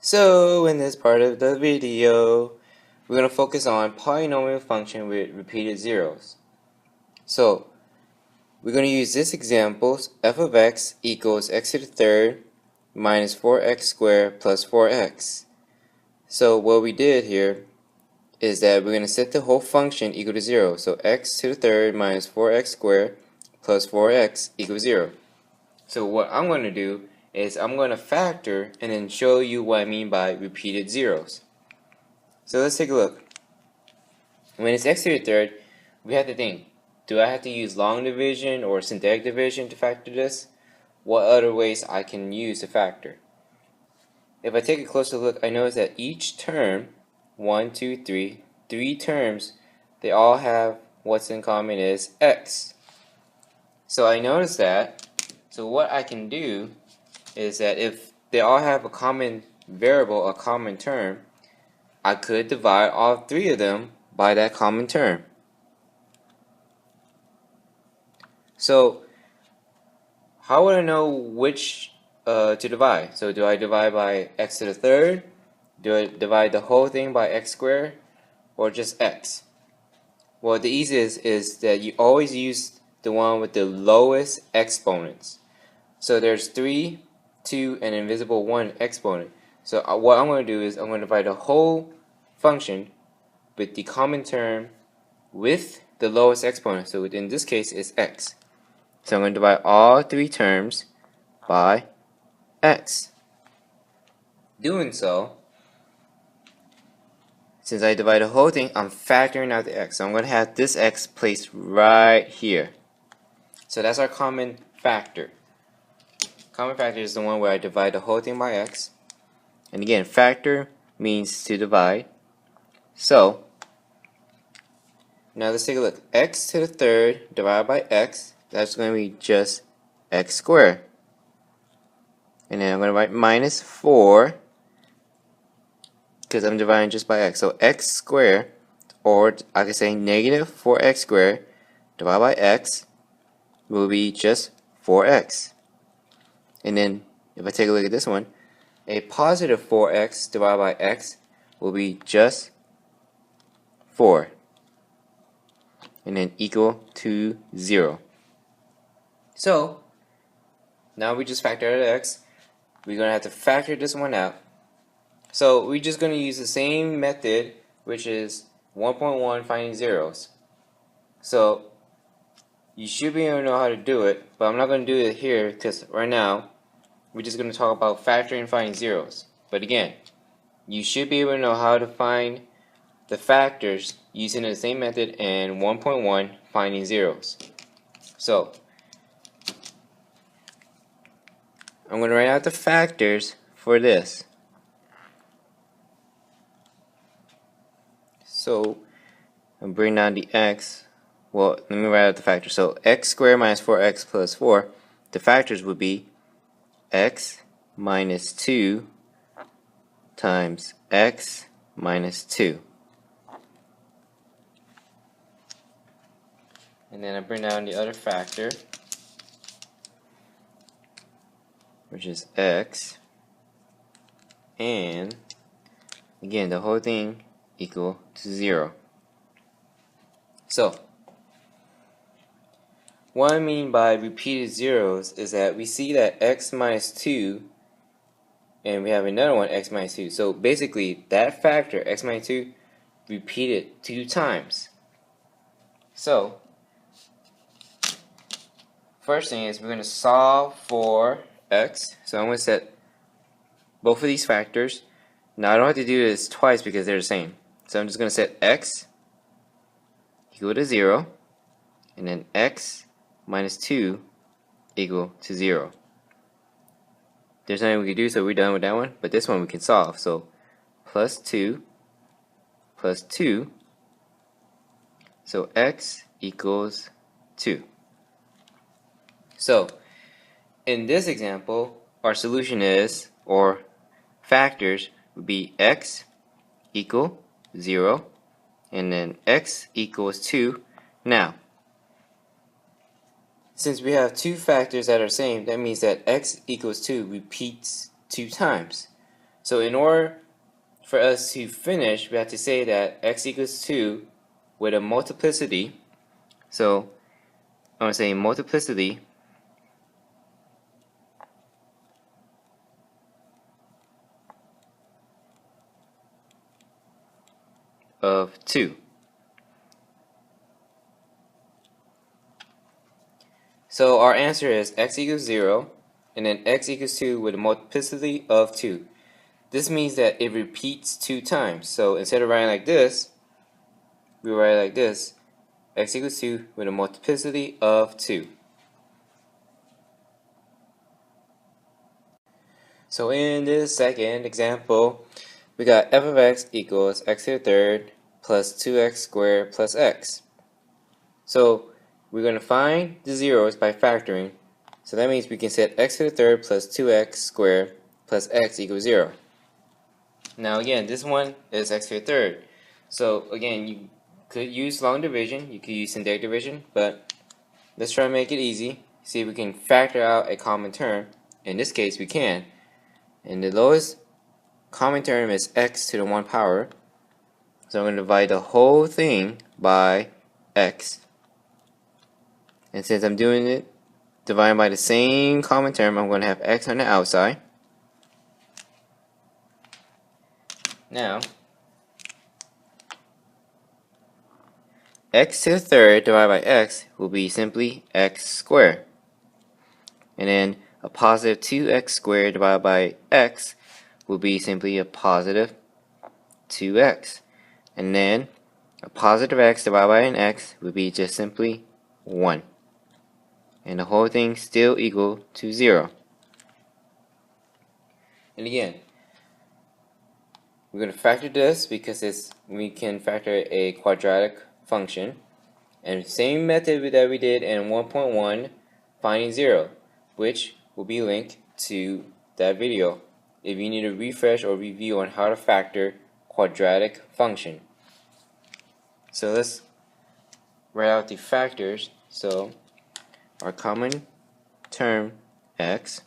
So in this part of the video, we're going to focus on polynomial function with repeated zeros. So we're going to use this example, f of x equals x to the third minus 4x squared plus 4x. So what we did here is that we're going to set the whole function equal to 0. So x to the third minus 4x squared plus 4x equals 0. So what I'm going to do is I'm going to factor and then show you what I mean by repeated zeros. So let's take a look. When it's x to the third, we have to think, do I have to use long division or synthetic division to factor this? What other ways I can use to factor? If I take a closer look, I notice that each term, 1, 2, 3, three terms, they all have what's in common is x. So I notice that. So what I can do is that if they all have a common variable, a common term, I could divide all three of them by that common term. So how would I know which to divide? So do I divide by x to the third? Do I divide the whole thing by x squared? Or just x? Well, the easiest is that you always use the one with the lowest exponents. So there's 3, 2, and invisible 1 exponent. So what I'm going to do is I'm going to divide the whole function with the common term with the lowest exponent. So in this case, it's x. So I'm going to divide all three terms by x. Doing so, since I divide the whole thing, I'm factoring out the x. So I'm going to have this x placed right here. So that's our common factor. Common factor is the one where I divide the whole thing by x. And again, factor means to divide. So now let's take a look. X to the third divided by x, that's going to be just x squared. And then I'm going to write minus 4 because I'm dividing just by x. So x squared, or I could say negative 4x squared divided by x will be just 4x. And then if I take a look at this one, a positive 4x divided by x will be just 4. And then equal to 0. So now we just factor out x. We're going to have to factor this one out. So we're just going to use the same method, which is 1.1 finding zeros. So you should be able to know how to do it, but I'm not going to do it here because right now we're just going to talk about factoring and finding zeros. But again, you should be able to know how to find the factors using the same method and 1.1 finding zeros. So I'm going to write out the factors for this. So I'm bring down the x. Well, let me write out the factors. So x squared minus 4x plus 4. The factors would be x minus 2 times x minus 2. And then I bring down the other factor, which is x, and again the whole thing equal to 0. So what I mean by repeated zeros is that we see that x minus 2 and we have another one, x minus 2. So basically that factor, x minus 2, repeated 2 times. So first thing is we're going to solve for x. So I'm going to set both of these factors. Now I don't have to do this twice because they're the same. So I'm just going to set x equal to 0 and then x minus 2 equal to 0. There's nothing we can do, so we're done with that one. But this one we can solve. So plus 2 plus 2. So x equals 2. So in this example, our solution is, or factors would be x equal 0 and then x equals 2. Now, since we have two factors that are same, that means that x equals 2 repeats 2 times. So in order for us to finish, we have to say that x equals 2 with a multiplicity. So I'm going to say multiplicity of 2. So our answer is x equals 0 and then x equals 2 with a multiplicity of 2. This means that it repeats 2 times. So instead of writing like this, we write like this: x equals 2 with a multiplicity of 2. So in this second example, we got f of x equals x to the third plus 2x squared plus x. So we're going to find the zeros by factoring. So that means we can set x to the third plus 2x squared plus x equals 0. Now again, this one is x to the third. So again, you could use long division, you could use synthetic division, but let's try to make it easy. See if we can factor out a common term. In this case, we can. And the lowest common term is x to the 1 power. So I'm going to divide the whole thing by x. And since I'm doing it divided by the same common term, I'm going to have x on the outside. Now, x to the third divided by x will be simply x squared. And then a positive 2x squared divided by x will be simply a positive 2x. And then a positive x divided by an x would be just simply 1. And the whole thing still equal to 0. And again, we're going to factor this because we can factor a quadratic function. And same method that we did in 1.1, finding 0, which will be linked to that video if you need a refresh or review on how to factor quadratic function. So let's write out the factors. So our common term x.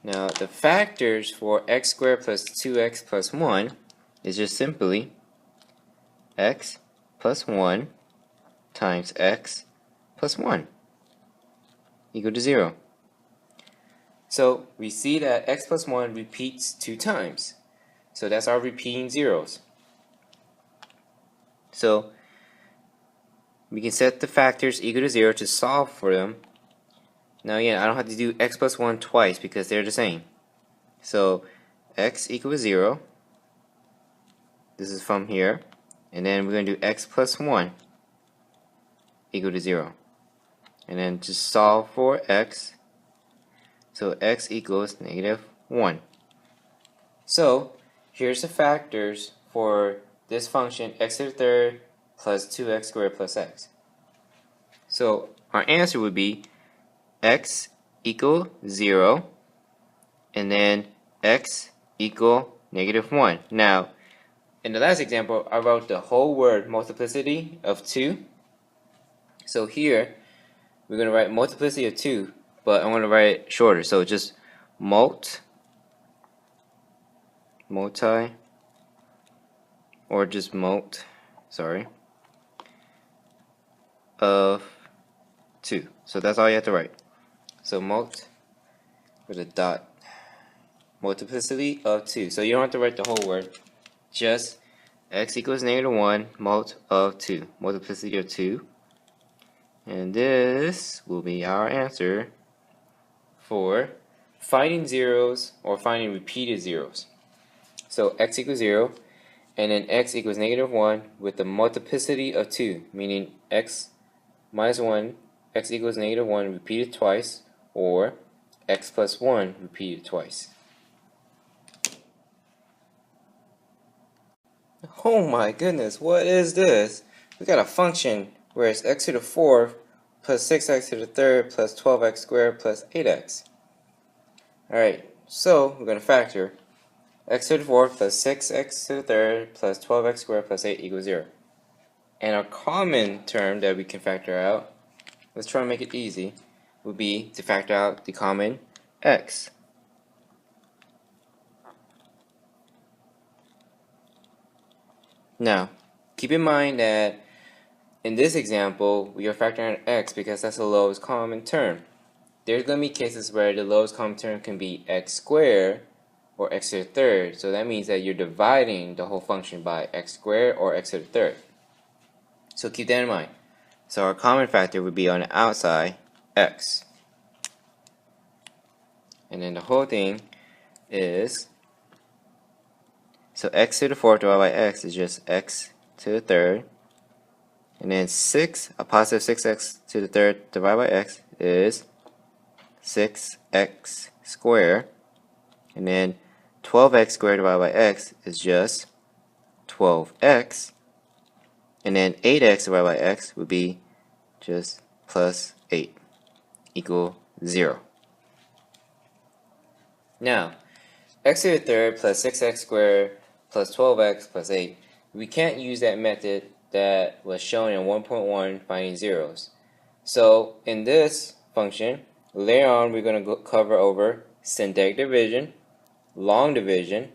Now the factors for x squared plus 2x plus 1 is just simply x plus 1 times x plus 1 equal to 0. So we see that x plus 1 repeats 2 times. So that's our repeating zeros. So we can set the factors equal to 0 to solve for them. Now again, I don't have to do x plus 1 twice because they're the same. So x equals 0. This is from here. And then we're going to do x plus 1 equal to 0. And then just solve for x. So x equals -1. So here's the factors for this function x to the third plus 2x squared plus x. So our answer would be x equal 0 and then x equal -1. Now in the last example I wrote the whole word multiplicity of 2. So here we're going to write multiplicity of 2, but I'm going to write it shorter. So just multi, or just sorry, of 2. So that's all you have to write. So multi with a dot, multiplicity of 2. So you don't have to write the whole word. Just x equals -1 multi of 2, multiplicity of 2. And this will be our answer for finding zeros or finding repeated zeros. So x equals 0 and then x equals -1 with the multiplicity of 2, meaning x minus 1, x equals -1 repeated twice, or x plus 1 repeated twice. Oh my goodness, what is this? We got a function where it's x to the 4th plus 6x to the 3rd plus 12x squared plus 8x. Alright, so we're going to factor x to the 4th plus 6x to the 3rd plus 12x squared plus 8 equals 0. And our common term that we can factor out, let's try to make it easy, would be to factor out the common x. Now, keep in mind that in this example, we are factoring x because that's the lowest common term. There's going to be cases where the lowest common term can be x squared or x to the third. So that means that you're dividing the whole function by x squared or x to the third. So keep that in mind. So our common factor would be on the outside, x. And then the whole thing is, so x to the fourth divided by x is just x to the third. And then a positive 6x to the third divided by x is 6x squared. And then 12x squared divided by x is just 12x. And then 8x divided by x would be just plus 8 equal 0. Now, x to the third plus 6x squared plus 12x plus 8, we can't use that method that was shown in 1.1 finding zeros. So in this function, later on we're going to cover over syntactic division, long division.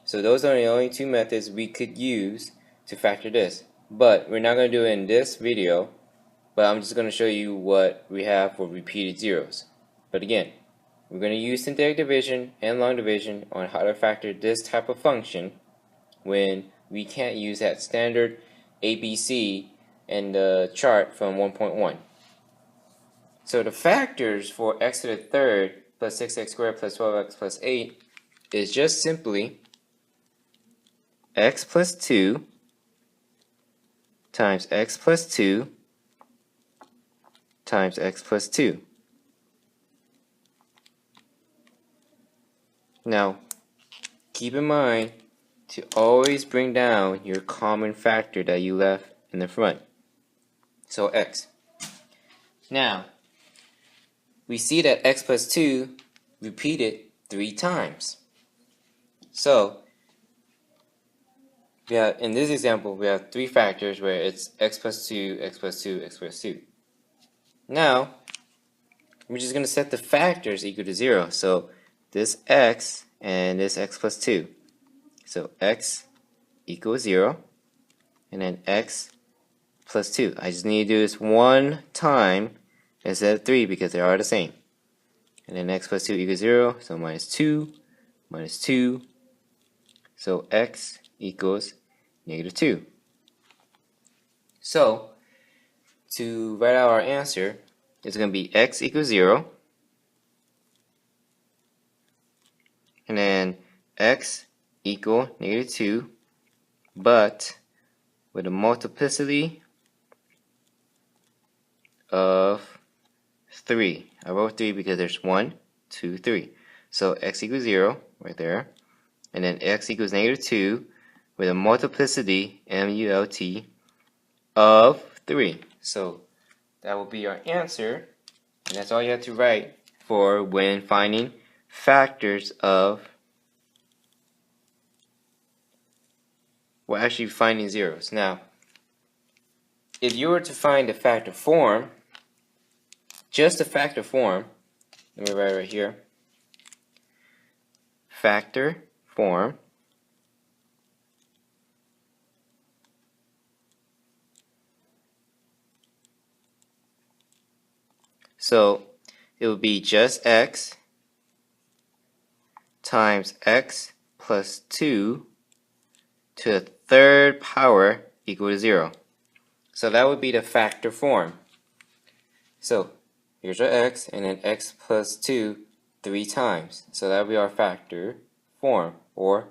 So those are the only two methods we could use to factor this. But we're not going to do it in this video, but I'm just going to show you what we have for repeated zeros. But again, we're going to use syntactic division and long division on how to factor this type of function when we can't use that standard ABC and the chart from 1.1. So the factors for x to the third plus 6x squared plus 12x plus 8 is just simply x plus 2 times x plus 2 times x plus 2. Now, keep in mind to always bring down your common factor that you left in the front. So x. Now, we see that x plus 2 repeated 3 times. So, in this example, we have 3 factors where it's x plus 2, x plus 2, x plus 2. Now, we're just going to set the factors equal to 0. So, this x and this x plus 2. So, x equals 0, and then x plus 2. I just need to do this one time instead of 3 because they are the same. And then x plus 2 equals 0, so minus 2, minus 2. So, x equals negative 2. So, to write out our answer, it's going to be x equals 0, and then x equal negative 2, but with a multiplicity of 3. I wrote 3 because there's 1, 2, 3. So x equals 0 right there, and then x equals negative 2 with a multiplicity, M-U-L-T, of 3. So that will be our answer, and that's all you have to write for when finding factors of, well, actually finding zeros. Now, if you were to find the factor form, just the factor form, let me write it right here, factor form, so it would be just x times x plus 2 to the third power equal to 0. So that would be the factor form. So here's our x, and then x plus 2 3 times. So that would be our factor form. Or,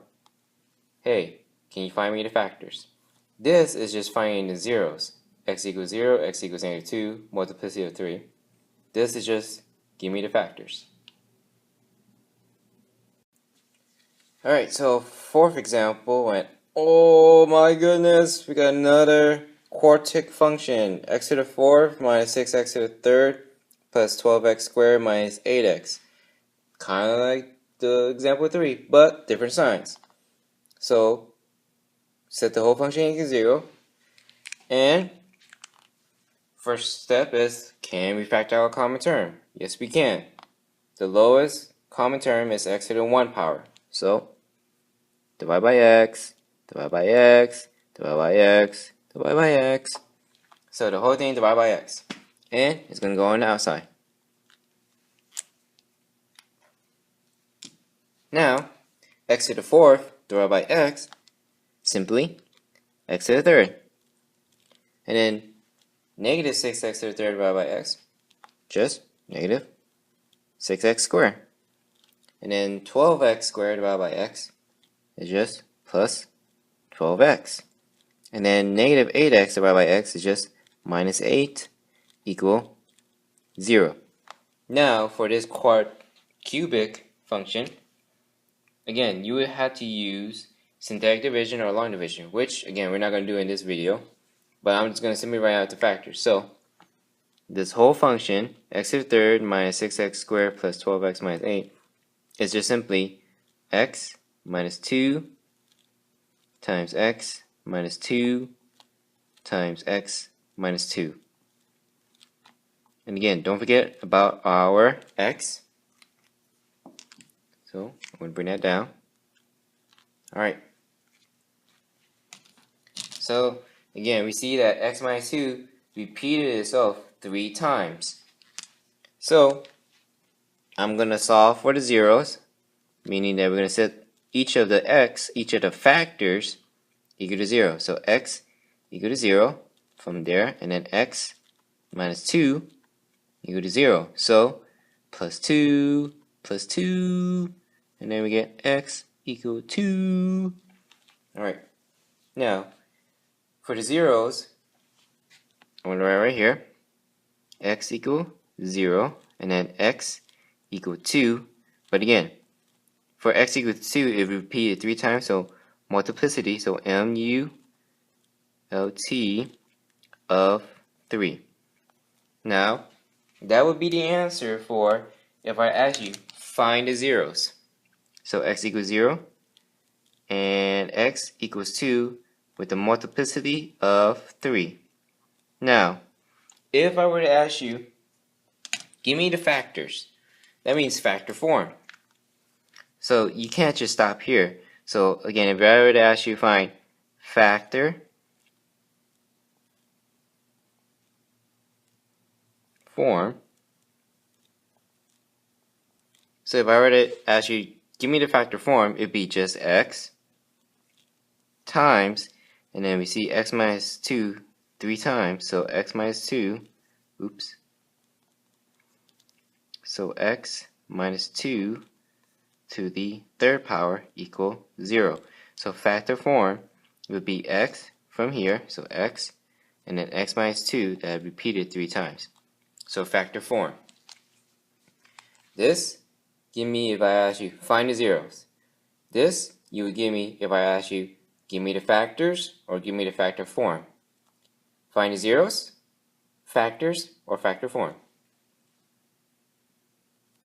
hey, can you find me the factors? This is just finding the zeros. X equals 0, x equals negative 2, multiplicity of 3. This is just give me the factors. Alright, so fourth example, and oh my goodness, we got another quartic function. X to the fourth minus 6x to the third plus 12x squared minus 8x. Kind of like the example 3, but different signs. So, set the whole function equals 0. And first step is, can we factor out a common term? Yes, we can. The lowest common term is x to the 1 power. So, divide by x, divide by x, divided by x, divided by x. So the whole thing divided by x. And it's going to go on the outside. Now, x to the fourth divided by x, simply x to the third. And then negative 6x to the third divided by x, just negative 6x squared. And then 12x squared divided by x is just plus 12x. And then negative 8x divided by x is just minus 8 equal 0. Now, for this cubic function, again, you would have to use synthetic division or long division, which, again, we're not going to do in this video. But I'm just going to simply write out the factors. So, this whole function, x to the third minus 6x squared plus 12x minus 8, is just simply x minus 2 times x minus 2 times x minus 2. And again, don't forget about our x. So, I'm going to bring that down. Alright. So, again, we see that x minus 2 repeated itself 3 times. So, I'm going to solve for the zeros, meaning that we're going to set each of the factors equal to 0. So, x equal to 0 from there, and then x minus 2 equal to 0. So, plus 2, and then we get x equal to 2. Alright, now, for the zeros, I'm going to write right here, x equal 0, and then x equal 2. But again, for x equal to 2, it repeated 3 times, so multiplicity, so MULT of 3. Now, that would be the answer for if I ask you, find the zeros. So x equals 0, and x equals 2 with a multiplicity of 3. Now, if I were to ask you, give me the factors, that means factor form. So you can't just stop here. So again, if I were to ask you, find factor form. So if I were to ask you, give me the factor form, it'd be just x times, and then we see x minus 2 3 times, so x minus 2, oops. So x minus 2 to the third power equal 0. So factor form would be x from here, so x, and then x minus 2 that repeated 3 times. So factor form. This, give me if I ask you, find the zeros. This, you would give me if I ask you, give me the factors or give me the factor form. Find the zeros, factors, or factor form.